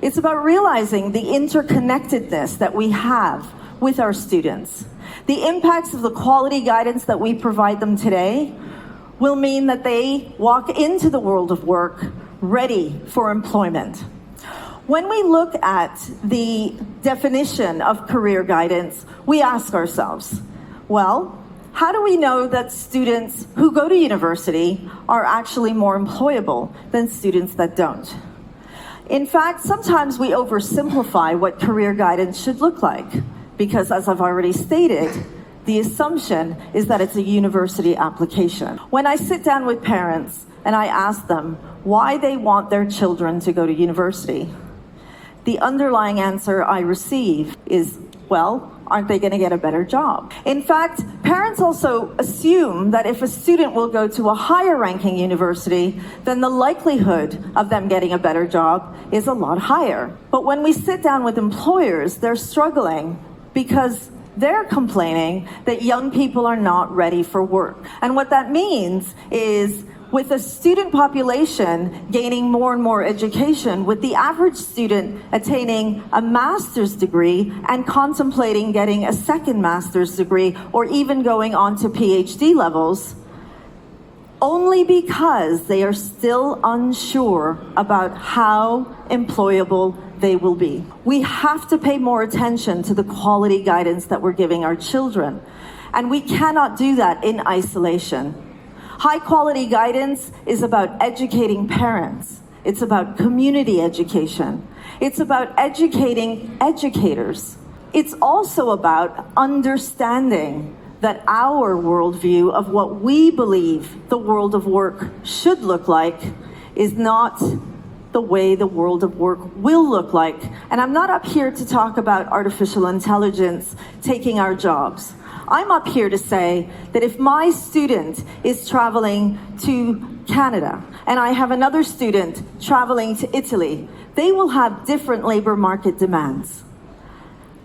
It's about realizing the interconnectedness that we have with our students. The impacts of the quality guidance that we provide them today will mean that they walk into the world of work ready for employment. When we look at the definition of career guidance, we ask ourselves, well, how do we know that students who go to university are actually more employable than students that don't? In fact, sometimes we oversimplify what career guidance should look like, because as I've already stated, the assumption is that it's a university application. When I sit down with parents and I ask them why they want their children to go to university, the underlying answer I receive is, well, aren't they going to get a better job? In fact, parents also assume that if a student will go to a higher ranking university, then the likelihood of them getting a better job is a lot higher. But when we sit down with employers, they're struggling because they're complaining that young people are not ready for work. And what that means is, with a student population gaining more and more education, with the average student attaining a master's degree and contemplating getting a second master's degree or even going on to PhD levels, only because they are still unsure about how employable they will be. We have to pay more attention to the quality guidance that we're giving our children, and we cannot do that in isolation. High quality guidance is about educating parents. It's about community education. It's about educating educators. It's also about understanding that our worldview of what we believe the world of work should look like is not the way the world of work will look like. And I'm not up here to talk about artificial intelligence taking our jobs. I'm up here to say that if my student is traveling to Canada and I have another student traveling to Italy, they will have different labor market demands.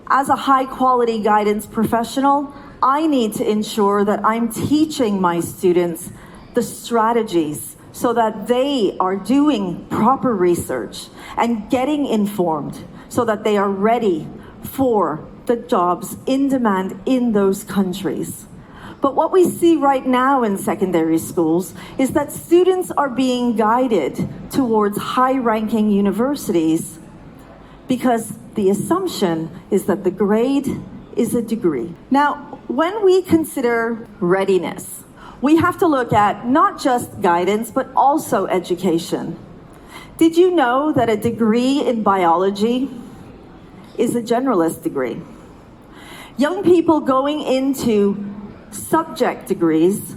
As a high quality guidance professional, I need to ensure that I'm teaching my students the strategies so that they are doing proper research and getting informed so that they are ready for the jobs in demand in those countries. But what we see right now in secondary schools is that students are being guided towards high-ranking universities because the assumption is that the grade is a degree. Now, when we consider readiness, we have to look at not just guidance, but also education. Did you know that a degree in biology is a generalist degree? Young people going into subject degrees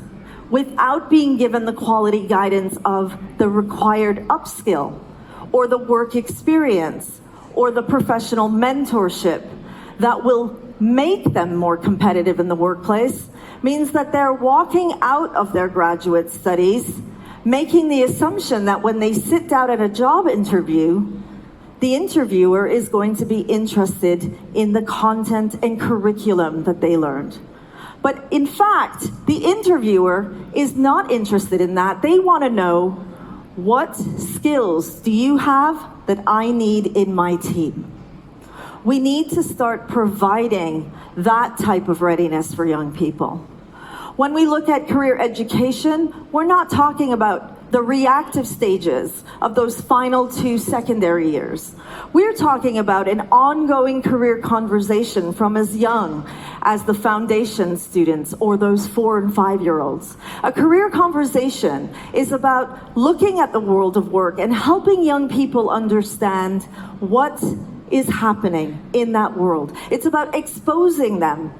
without being given the quality guidance of the required upskill or the work experience or the professional mentorship that will make them more competitive in the workplace means that they're walking out of their graduate studies making the assumption that when they sit down at a job interview, the interviewer is going to be interested in the content and curriculum that they learned. But in fact, the interviewer is not interested in that. They want to know, what skills do you have that I need in my team? We need to start providing that type of readiness for young people. When we look at career education, we're not talking about the reactive stages of those final 2 secondary years. We're talking about an ongoing career conversation from as young as the foundation students or those 4 and 5-year-olds. A career conversation is about looking at the world of work and helping young people understand what is happening in that world. It's about exposing them